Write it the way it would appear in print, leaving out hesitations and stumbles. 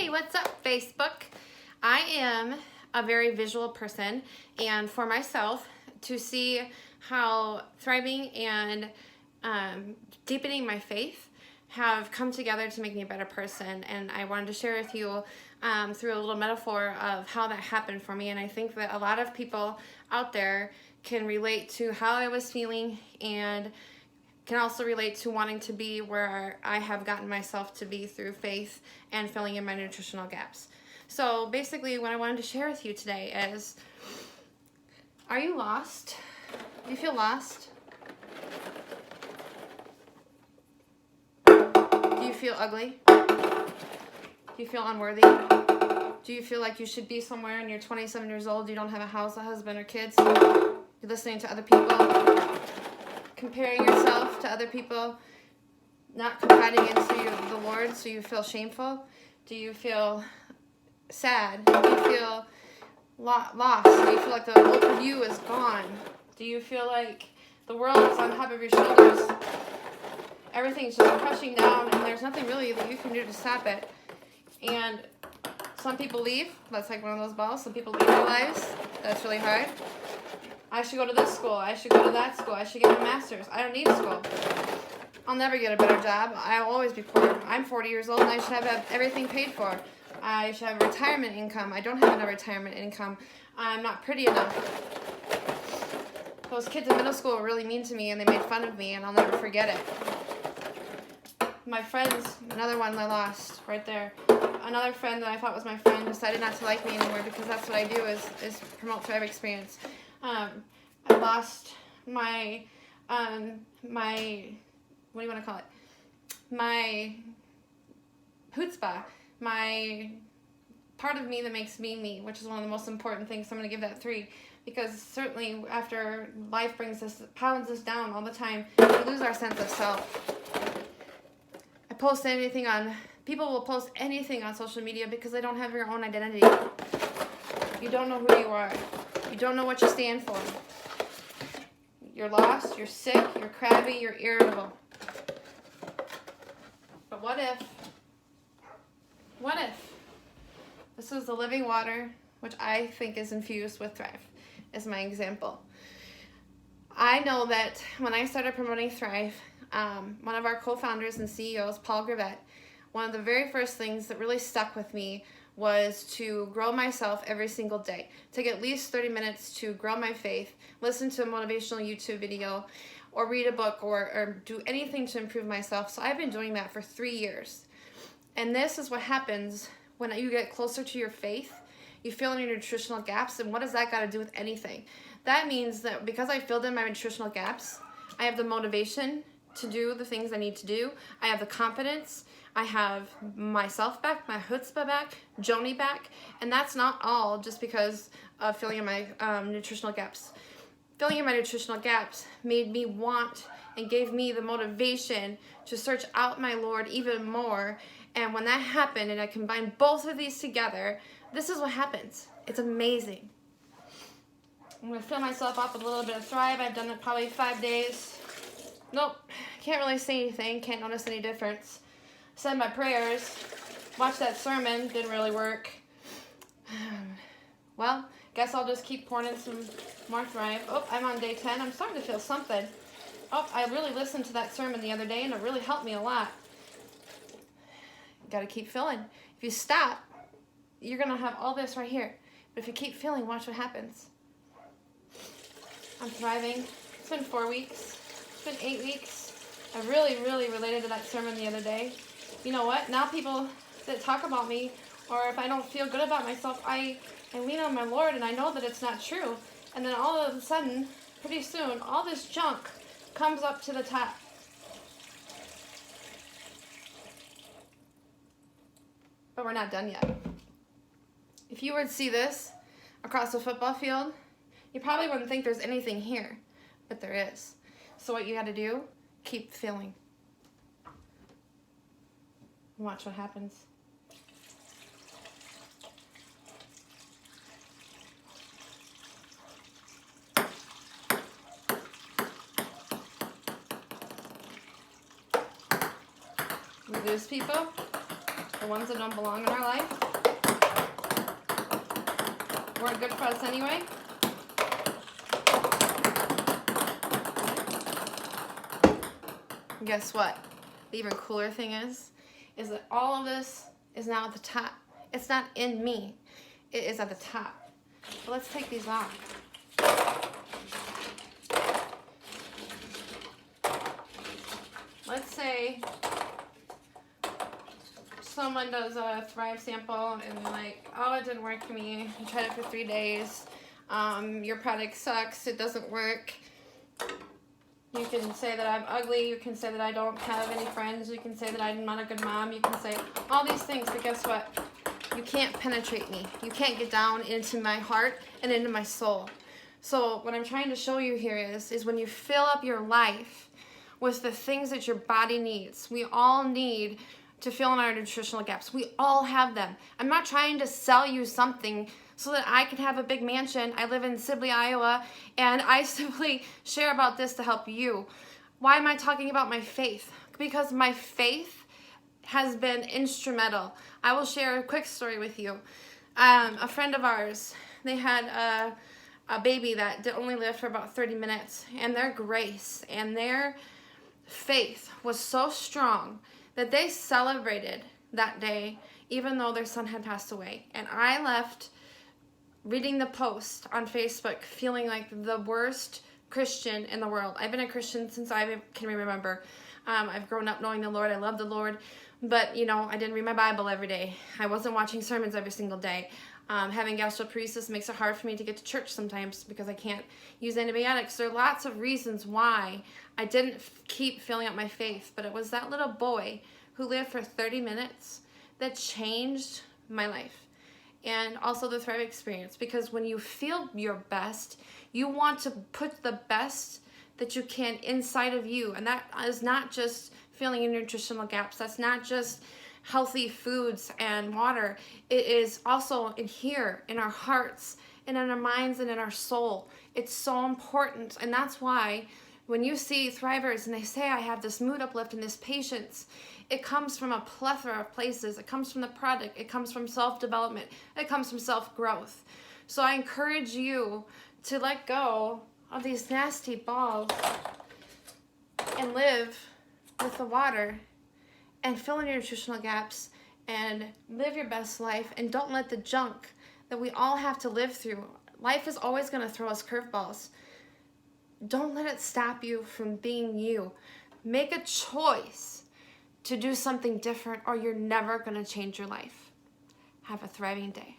Hey, what's up, Facebook? I am a very visual person, and for myself to see how thriving and deepening my faith have come together to make me a better person, and I wanted to share with you through a little metaphor of how that happened for me. And I think that a lot of people out there can relate to how I was feeling and can also relate to wanting to be where I have gotten myself to be through faith and filling in my nutritional gaps. So basically what I wanted to share with you today is, are you lost? Do you feel lost? Do you feel ugly? Do you feel unworthy? Do you feel like you should be somewhere and you're 27 years old, you don't have a house, a husband, or kids? You're listening to other people, comparing yourself to other people, not confiding into the Lord, so you feel shameful? Do you feel sad? Do you feel lost? Do you feel like the old you is gone? Do you feel like the world is on top of your shoulders? Everything's just crushing down and there's nothing really that you can do to stop it. And some people leave. That's like one of those balls. Some people leave their lives. That's really hard. I should go to this school. I should go to that school. I should get my master's. I don't need school. I'll never get a better job. I'll always be poor. I'm 40 years old and I should have everything paid for. I should have retirement income. I don't have enough retirement income. I'm not pretty enough. Those kids in middle school were really mean to me and they made fun of me, and I'll never forget it. My friends, another one I lost right there. Another friend that I thought was my friend decided not to like me anymore, because that's what I do is promote Thrive Experience. I lost my what do you want to call it? My chutzpah, my part of me that makes me me, which is one of the most important things. So I'm going to give that 3, because certainly after life pounds us down all the time, we lose our sense of self. People will post anything on social media because they don't have your own identity. You don't know who you are. You don't know what you stand for. You're lost, you're sick, you're crabby, you're irritable. But what if this is the living water, which I think is infused with Thrive, is my example. I know that when I started promoting Thrive, one of our co-founders and CEOs, Paul Gravett, one of the very first things that really stuck with me was to grow myself every single day. Take at least 30 minutes to grow my faith, listen to a motivational YouTube video, or read a book, or do anything to improve myself. So I've been doing that for 3 years. And this is what happens when you get closer to your faith. You fill in your nutritional gaps, and what does that got to do with anything? That means that because I filled in my nutritional gaps, I have the motivation to do the things I need to do. I have the confidence. I have myself back, my chutzpah back, Joni back, and that's not all just because of filling in my nutritional gaps. Filling in my nutritional gaps made me want and gave me the motivation to search out my Lord even more. And when that happened and I combined both of these together, this is what happens. It's amazing. I'm going to fill myself up with a little bit of Thrive. I've done it probably 5 days. Nope, can't really see anything, can't notice any difference. Said my prayers, watched that sermon, didn't really work. Well, guess I'll just keep pouring in some more Thrive. Oh, I'm on day 10. I'm starting to feel something. Oh, I really listened to that sermon the other day and it really helped me a lot. Got to keep filling. If you stop, you're going to have all this right here. But if you keep filling, watch what happens. I'm thriving. It's been 4 weeks. It's been 8 weeks. I really, really related to that sermon the other day. You know what? Now people that talk about me, or if I don't feel good about myself, I lean on my Lord and I know that it's not true. And then all of a sudden, pretty soon, all this junk comes up to the top. But we're not done yet. If you were to see this across a football field, you probably wouldn't think there's anything here, but there is. So what you got to do, keep filling. Watch what happens. We lose people, the ones that don't belong in our life weren't good for us anyway. And guess what? The even cooler thing is that all of this is now at the top. It's not in me. It is at the top. So let's take these off. Let's say someone does a Thrive sample and they're like, oh, it didn't work for me. I tried it for 3 days. Your product sucks. It doesn't work. You can say that I'm ugly. You can say that I don't have any friends. You can say that I'm not a good mom. You can say all these things, but guess what? You can't penetrate me. You can't get down into my heart and into my soul. So what I'm trying to show you here is when you fill up your life with the things that your body needs. We all need to fill in our nutritional gaps. We all have them. I'm not trying to sell you something so that I can have a big mansion. I live in Sibley, Iowa, and I simply share about this to help you. Why am I talking about my faith? Because my faith has been instrumental. I will share a quick story with you. A friend of ours, they had a baby that only lived for about 30 minutes, and their grace and their faith was so strong that they celebrated that day even though their son had passed away. And I left reading the post on Facebook feeling like the worst Christian in the world. I've been a Christian since I can remember. I've grown up knowing the Lord. I love the Lord. But, you know, I didn't read my Bible every day. I wasn't watching sermons every single day. Having gastroparesis makes it hard for me to get to church sometimes because I can't use antibiotics. There are lots of reasons why I didn't keep filling up my faith. But it was that little boy who lived for 30 minutes that changed my life. And also the Thrive experience, because when you feel your best, you want to put the best that you can inside of you. And that is not just filling in nutritional gaps. That's not just healthy foods and water. It is also in here, in our hearts, and in our minds, and in our soul. It's so important. And that's why when you see Thrivers and they say, I have this mood uplift and this patience, it comes from a plethora of places. It comes from the product. It comes from self-development. It comes from self-growth. So I encourage you to let go of these nasty balls and live with the water and fill in your nutritional gaps and live your best life, and don't let the junk that we all have to live through. Life is always going to throw us curveballs. Don't let it stop you from being you. Make a choice to do something different, or you're never going to change your life. Have a thriving day.